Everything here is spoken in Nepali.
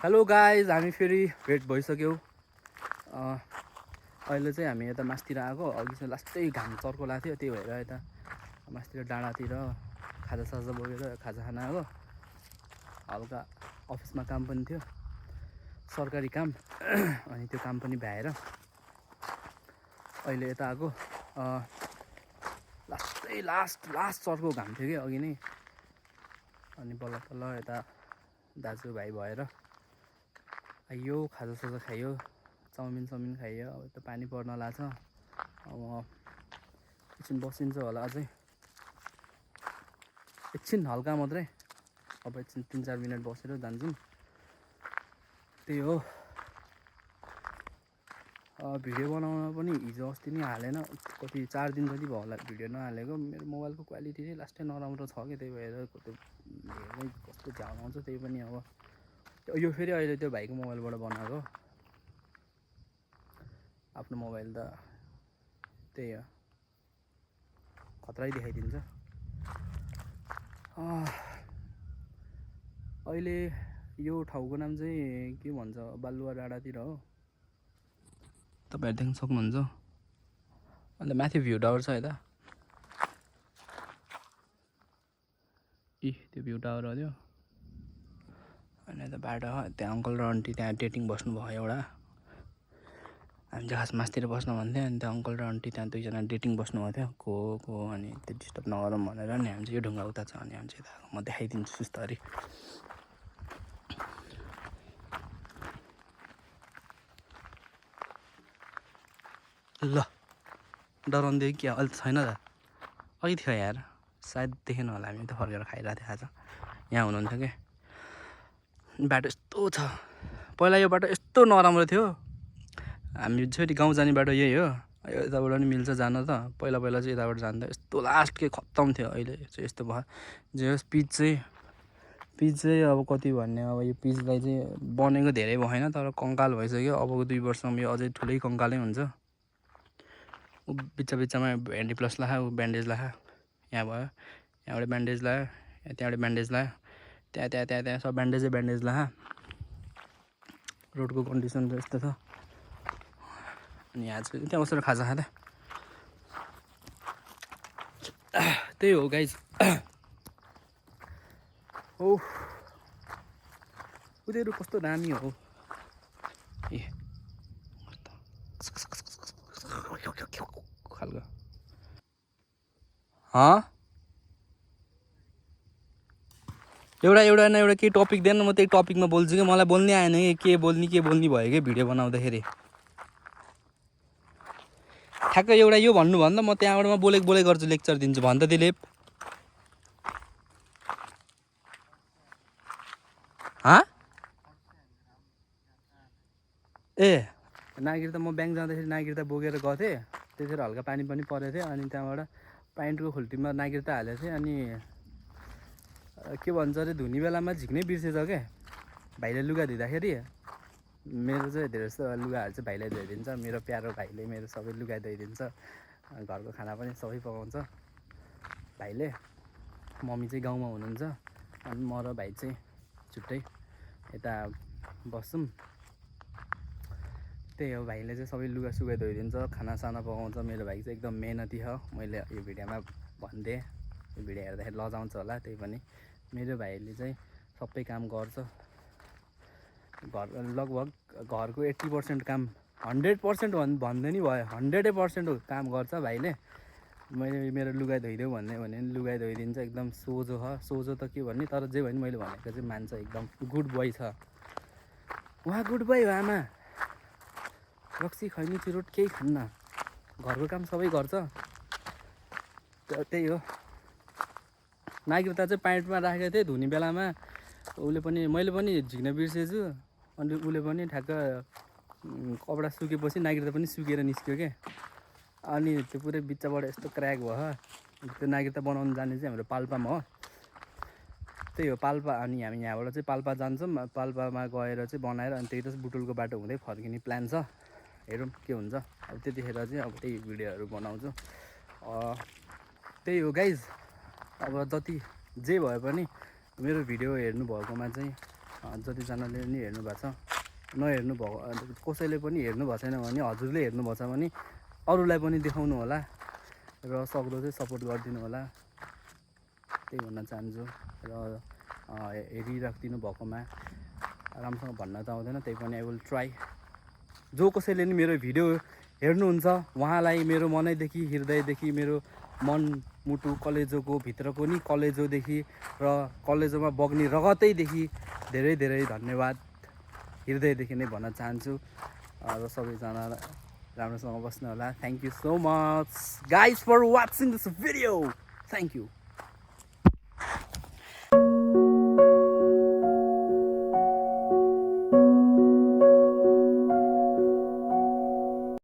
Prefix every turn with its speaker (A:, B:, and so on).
A: हेलो गाइज, हामी फेरि भेट भइसक्यौँ। अहिले चाहिँ हामी यता मासतिर आएको। अघि चाहिँ लास्टै घाम चर्को लाग्थ्यो, त्यही भएर यता मासतिर डाँडातिर खाजासाजा बोकेर खाजा खान आएको। हल्का अफिसमा काम पनि थियो, सरकारी काम। अनि त्यो काम पनि भ्याएर अहिले यता आएको। लास्ट चर्को घाम थियो कि अघि नै। अनि बल्ल बल्ल यता दाजुभाइ भएर आइयो, खाजासाजा खाइयो, चाउमिन खाइयो। अब त पानी पर्न लाग्छ। अब एकछिन बसिन्छ होला, अझै एकछिन हल्का मात्रै। अब एकछिन 3-4 मिनट बसेर जान्छौँ। त्यही हो। भिडियो बनाउन पनि हिजो अस्ति नै हालेन, कति 4 दिन जति भयो होला भिडियो नहालेको। मेरो मोबाइलको क्वालिटी चाहिँ लास्टै नराम्रो छ कि, त्यही भएर हेर्नै कस्तो झ्याउ आउँछ। त्यही पनि अब यो फेरि अहिले त्यो भाइको मोबाइलबाट बनाएको। आफ्नो मोबाइल त त्यही हो, खतरै देखाइदिन्छ। अहिले यो ठाउँको नाम चाहिँ के भन्छ, बालुवा डाँडातिर हो। तपाईँहरू देख्न सक्नुहुन्छ। अन्त माथि भ्यू टावर छ यता। त्यो भ्यू टावर हो त्यो। अनि यता बाटो त्यहाँ अङ्कल र आन्टी त्यहाँ डेटिङ बस्नुभयो एउटा। हामी चाहिँ खास मासतिर बस्नु भन्थ्यो। अनि त्यो अङ्कल र आन्टी त्यहाँ दुईजना डेटिङ बस्नुभएको थियो। को अनि त्यो डिस्टर्ब नगरौँ भनेर नि हामी चाहिँ यो ढुङ्गा उता छ। अनि हामी चाहिँ यता म देखाइदिन्छु सुस्तरी। ल डराउँदै कि अहिले त छैन त, अघि थियो यार, सायद देखेन होला। हामी त फर्केर खाइरहेको थियो आज। यहाँ हुनुहुन्थ्यो क्या। बाटो यस्तो छ, पहिला यो बाटो यस्तो नराम्रो थियो। हामी छोरी गाउँ जाने बाटो यही हो। यताबाट पनि मिल्छ जान त। पहिला चाहिँ यताबाट जान्थ्यो, यस्तो लास्ट के खत्तम थियो। अहिले चाहिँ यस्तो भयो। जे होस्, पिच चाहिँ अब कति भन्ने। अब यो पिचलाई चाहिँ बनेको धेरै भएन, तर कङ्काल भइसक्यो। अबको 2 वर्षमा यो अझै ठुलै कङ्कालै हुन्छ। बिचमा भेन्डी प्लस लगायो, ब्यान्डेज लगायो। यहाँ भयो, यहाँबाट ब्यान्डेज लगायो, त्यहाँबाट ब्यान्डेज लगायो, त्यहाँ सब ब्यान्डेज लगायो। रोडको कन्डिसन चाहिँ यस्तो छ। अनि यहाँ चाहिँ त्यहाँ बसेर खाजा खाँदा त्यही हो गाइज। ओ उनीहरू कस्तो दामी हो। खालको एउटा न एउटा केही टपिक दिएन, म त्यही टपिकमा बोल्छु कि। मलाई बोल्नै आएन कि के बोल्ने भयो कि भिडियो बनाउँदाखेरि। ठ्याक्क एउटा यो भन्नुभन्दा म त्यहाँबाट म बोलेको गर्छु, लेक्चर दिन्छु। भन् त दिलीप। ए नागिर त म ब्याङ्क जाँदाखेरि नागिर त बोकेर गएको थिएँ। त्यतिखेर हल्का पानी पनि परेको थियो। अनि त्यहाँबाट प्यान्टको खुल्टीमा नागिर त हालेको थिएँ। अनि के भन्छ अरे, धुने बेलामा झिक्नै बिर्सेछ क्या भाइले लुगा धुँदाखेरि। मेरो चाहिँ धेरै जस्तो लुगाहरू चाहिँ भाइले धोइदिन्छ। मेरो प्यारो भाइले मेरो सबै लुगा धोइदिन्छ। घरको खाना पनि सबै पकाउँछ भाइले। मम्मी चाहिँ गाउँमा हुनुहुन्छ। अनि म र भाइ चाहिँ छुट्टै यता बस्छौँ। त्यही हो, भाइले चाहिँ सबै लुगा धोइदिन्छ, खानासाना पकाउँछ। मेरो भाइ चाहिँ एकदम मेहनती हो। मैले यो भिडियोमा भनिदिएँ, यो भिडियो हेर्दाखेरि लजाउँछ होला। त्यही पनि मेरो भाइले चाहिँ सबै काम गर्छ। लगभग घरको 80% काम, 100% भन्दै नि भयो, 100% काम गर्छ भाइले। मेरो लुगा धोइदेऊ भन्ने भने लुगा धोइदिन्छ। एकदम सोझो छ। सोझो त के भन्ने, तर जे भने मैले भनेको चाहिँ मान्छ। एकदम गुड बोय छ उहाँ। गुड बोय हो। आमा रक्सी खैनी चुरोट केही खान्न, घरको काम सबै गर्छ। त्यही हो। नागरिकता चाहिँ प्यान्टमा राखेको थिएँ धुने बेलामा। मैले पनि झिक्न बिर्सेछु। अनि उसले पनि ठ्याक्क कपडा सुकेपछि नागरिकता पनि सुकेर निस्क्यो क्या। अनि त्यो पुरै बिचबाट यस्तो क्र्याक भयो। त्यो नागरिकता बनाउनु जाने चाहिँ हाम्रो पाल्पामा हो। त्यही हो पाल्पा। अनि हामी यहाँबाट चाहिँ पाल्पा जान्छौँ। पाल्पामा गएर चाहिँ बनाएर अनि त्यही त बुटुलको बाटो हुँदै फर्किने प्लान छ। हेरौँ के हुन्छ। अब त्यतिखेर चाहिँ अब त्यही भिडियोहरू बनाउँछु। त्यही हो गाइज। अब जति जे भए पनि मेरो भिडियो हेर्नुभएकोमा चाहिँ जतिजनाले नि हेर्नु भएको छ नहेर्नु भएको कसैले पनि हेर्नु भएको छैन भने हजुरले हेर्नु भएको छ भने अरूलाई पनि देखाउनु होला र सक्दो चाहिँ सपोर्ट गरिदिनु होला त्यही भन्न चाहन्छु र हेरिराखिदिनु भएकोमा राम्रोसँग भन्न त आउँदैन त्यही पनि आई विल ट्राई जो कसैले नि मेरो भिडियो हेर्नुहुन्छ उहाँलाई मेरो मनैदेखि हृदयदेखि मेरो मन मुटु कलेजोको भित्रको नि कलेजोदेखि र कलेजोमा बग्ने रगतैदेखि धेरै धेरै धन्यवाद हृदयदेखि नै भन्न चाहन्छु र सबैजना राम्रोसँग बस्नु होला thank you so much guys for watching this video thank you